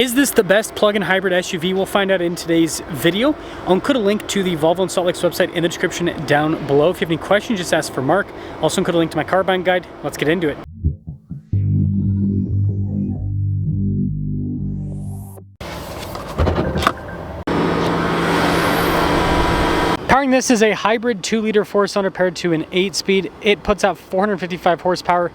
Is this the best plug-in hybrid SUV? We'll find out in today's video. I'll include a link to the Volvo and Salt Lake's website in the description down below. If you have any questions, just ask for Mark. Also include a link to my car buying guide. Let's get into it. Powering this is a hybrid 2-liter 4-cylinder paired to an 8-speed. It puts out 455 horsepower,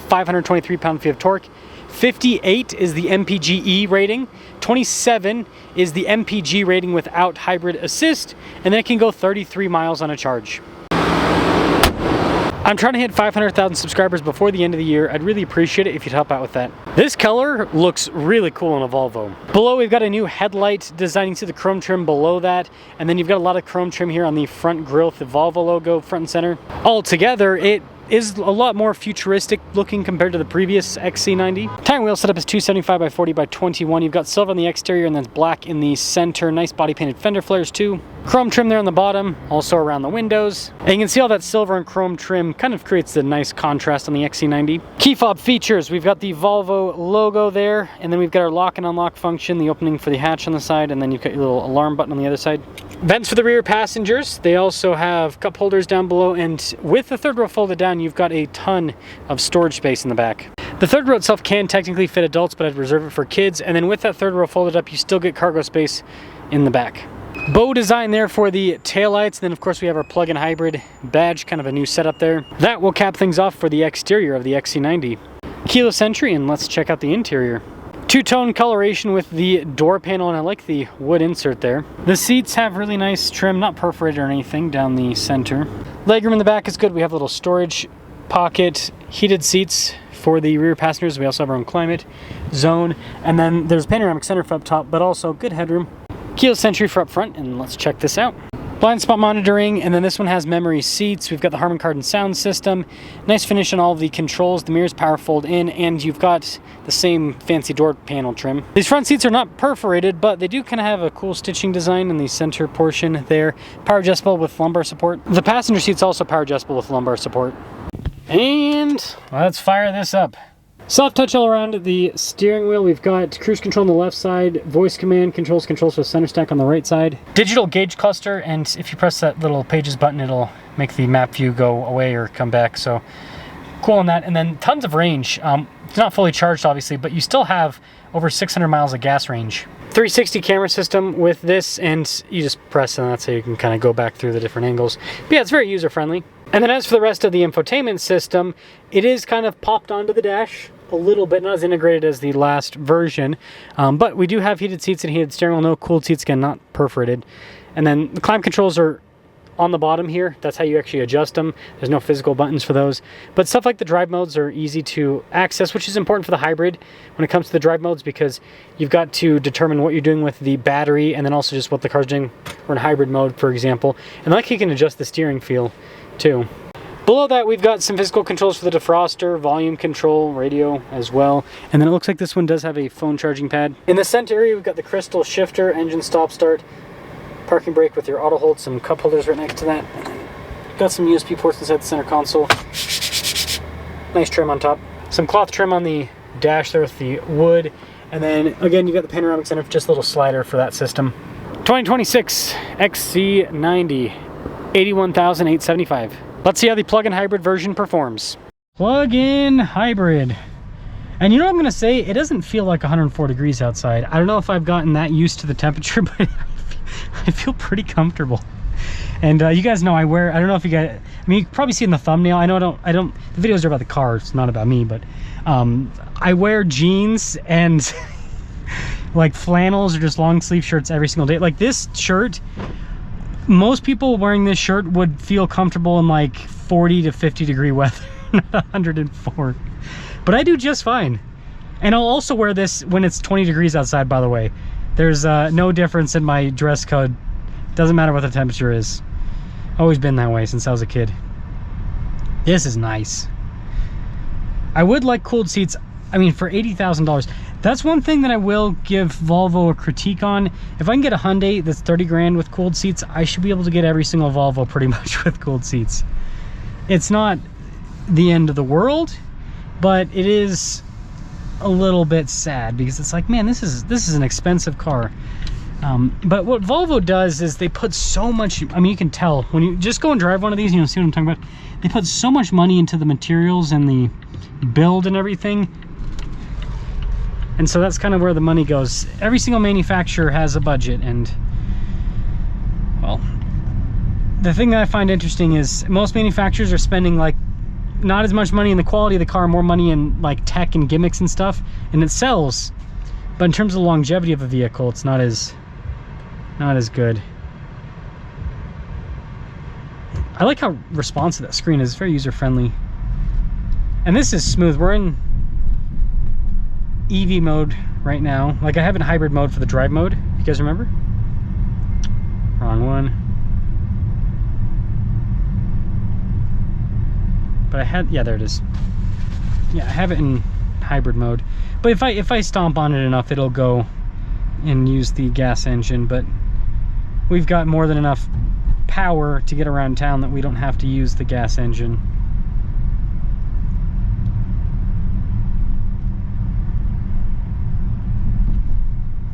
523 pound-feet of torque. 58 is the MPGe rating, 27 is the MPG rating without hybrid assist, and then it can go 33 miles on a charge. I'm trying to hit 500,000 subscribers before the end of the year. I'd really appreciate it if you'd help out with that. This color looks really cool in a Volvo. Below, we've got a new headlight design. You can see the chrome trim below that, and then you've got a lot of chrome trim here on the front grille with the Volvo logo front and center. Altogether, it is a lot more futuristic looking compared to the previous XC90. Tire and wheel setup is 275 by 40 by 21. You've got silver on the exterior and then black in the center. Nice body painted fender flares too. Chrome trim there on the bottom, also around the windows. And you can see all that silver and chrome trim kind of creates the nice contrast on the XC90. Key fob features, we've got the Volvo logo there, and then we've got our lock and unlock function, the opening for the hatch on the side, and then you've got your little alarm button on the other side. Vents for the rear passengers. They also have cup holders down below, and with the third row folded down, you've got a ton of storage space in the back. The third row itself can technically fit adults, but I'd reserve it for kids. And then with that third row folded up, you still get cargo space in the back. Bow design there for the taillights. Then of course we have our plug-in hybrid badge, kind of a new setup there. That will cap things off for the exterior of the XC90. Keyless entry, and let's check out the interior. Two-tone coloration with the door panel, and I like the wood insert there. The seats have really nice trim, not perforated or anything, down the center. Legroom in the back is good. We have a little storage pocket, heated seats for the rear passengers. We also have our own climate zone, and then there's panoramic sunroof up top, but also good headroom. Keyless entry for up front, and let's check this out. Blind spot monitoring, and then this one has memory seats. We've got the Harman Kardon sound system. Nice finish on all of the controls. The mirrors power fold in, and you've got the same fancy door panel trim. These front seats are not perforated, but they do kind of have a cool stitching design in the center portion there. Power adjustable with lumbar support. The passenger seat's also power adjustable with lumbar support. And let's fire this up. Soft touch all around the steering wheel. We've got cruise control on the left side, voice command controls for the center stack on the right side. Digital gauge cluster, and if you press that little pages button, it'll make the map view go away or come back. So cool on that. And then tons of range. It's not fully charged obviously, but you still have over 600 miles of gas range. 360 camera system with this, and you just press and that's how you can kind of go back through the different angles. But yeah, it's very user friendly. And then as for the rest of the infotainment system, it is kind of popped onto the dash a little bit, not as integrated as the last version, but we do have heated seats and heated steering wheel, no cooled seats, again, not perforated. And then the climate controls are on the bottom here. That's how you actually adjust them. There's no physical buttons for those, but stuff like the drive modes are easy to access, which is important for the hybrid when it comes to the drive modes, because you've got to determine what you're doing with the battery and then also just what the car's doing or in hybrid mode, for example. And like you can adjust the steering feel too. Below that, we've got some physical controls for the defroster, volume control, radio as well. And then it looks like this one does have a phone charging pad. In the center area, we've got the crystal shifter, engine stop start, parking brake with your auto hold, some cup holders right next to that. And then got some USB ports inside the center console. Nice trim on top. Some cloth trim on the dash there with the wood. And then again, you've got the panoramic center, just a little slider for that system. 2026 XC90, 81,875. Let's see how the plug-in hybrid version performs. Plug-in hybrid. And you know what I'm gonna say? It doesn't feel like 104 degrees outside. I don't know if I've gotten that used to the temperature, but I feel pretty comfortable. And you guys know I don't know if you guys, I mean, you can probably see in the thumbnail, I don't, the videos are about the car, it's not about me, but I wear jeans and like flannels or just long sleeve shirts every single day. Like this shirt, most people wearing this shirt would feel comfortable in like 40 to 50 degree weather, not 104. But I do just fine. And I'll also wear this when it's 20 degrees outside, by the way. There's no difference in my dress code. Doesn't matter what the temperature is. Always been that way since I was a kid. This is nice. I would like cooled seats. I mean, for $80,000, that's one thing that I will give Volvo a critique on. If I can get a Hyundai that's 30 grand with cooled seats, I should be able to get every single Volvo pretty much with cooled seats. It's not the end of the world, but it is a little bit sad because it's like, man, this is an expensive car. But what Volvo does is they put so much, I mean, you can tell when you just go and drive one of these, you see what I'm talking about. They put so much money into the materials and the build and everything. And so that's kind of where the money goes. Every single manufacturer has a budget, and well, the thing that I find interesting is most manufacturers are spending like not as much money in the quality of the car, more money in like tech and gimmicks and stuff, and it sells. But in terms of the longevity of a vehicle, it's not as good. I like how responsive that screen is. It's very user-friendly. And this is smooth. We're in EV mode right now. Like, I have it in hybrid mode for the drive mode. You guys remember? Wrong one. But I had, yeah, there it is. Yeah, I have it in hybrid mode. But if I stomp on it enough, it'll go and use the gas engine. But we've got more than enough power to get around town that we don't have to use the gas engine.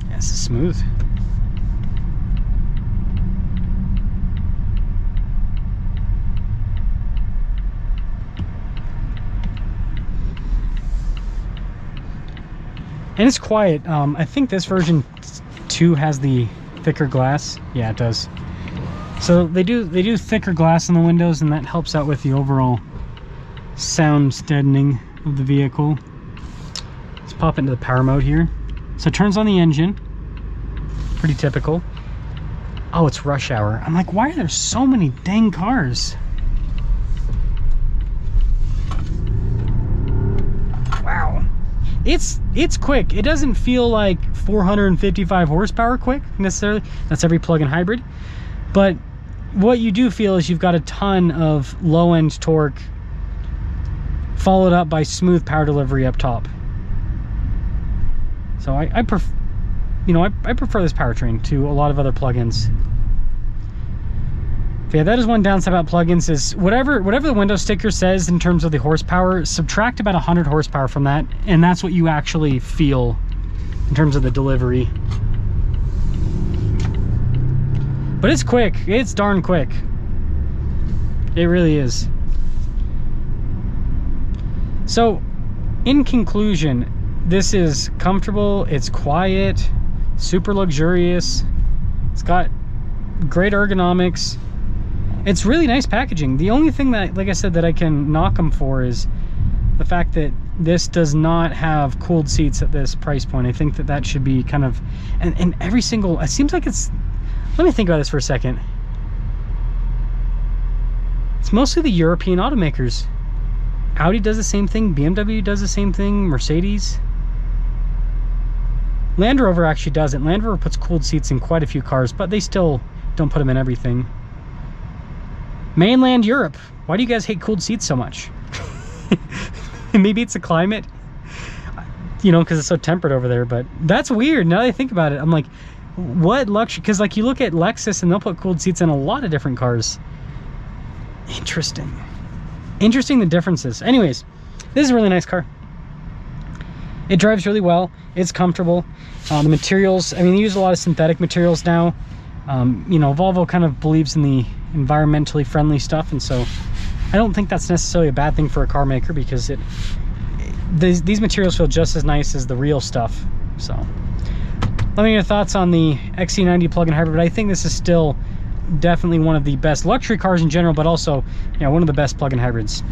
Yeah, this is smooth. And it's quiet. I think this version 2 has the thicker glass. Yeah, it does. So they do thicker glass in the windows, and that helps out with the overall sound deadening of the vehicle. Let's pop into the power mode here. So it turns on the engine. Pretty typical. Oh, it's rush hour. I'm like, why are there so many dang cars? Wow. It's quick. It doesn't feel like 455 horsepower quick necessarily. That's every plug-in hybrid. But what you do feel is you've got a ton of low-end torque followed up by smooth power delivery up top. So I prefer this powertrain to a lot of other plugins. But yeah, that is one downside about plugins is whatever the window sticker says in terms of the horsepower, subtract about 100 horsepower from that, and that's what you actually feel in terms of the delivery. But it's quick. It's darn quick. It really is. So, in conclusion, this is comfortable, it's quiet, super luxurious, it's got great ergonomics. It's really nice packaging. The only thing that, like I said, that I can knock them for is the fact that this does not have cooled seats at this price point. I think that should be kind of, and every single, it seems like it's, let me think about this for a second. It's mostly the European automakers. Audi does the same thing, BMW does the same thing, Mercedes. Land Rover actually doesn't. Land Rover puts cooled seats in quite a few cars, but they still don't put them in everything. Mainland Europe, why do you guys hate cooled seats so much? Maybe it's a climate, you know, because it's so temperate over there, but that's weird. Now that I think about it, I'm like, what luxury? Because like you look at Lexus and they'll put cooled seats in a lot of different cars. Interesting the differences. Anyways, this is a really nice car. It drives really well, it's comfortable. The materials, I mean, they use a lot of synthetic materials now. You know, Volvo kind of believes in the environmentally friendly stuff, and so I don't think that's necessarily a bad thing for a car maker, because these materials feel just as nice as the real stuff. So let me know your thoughts on the XC90 plug-in hybrid. But I think this is still definitely one of the best luxury cars in general, but also, you know, one of the best plug-in hybrids.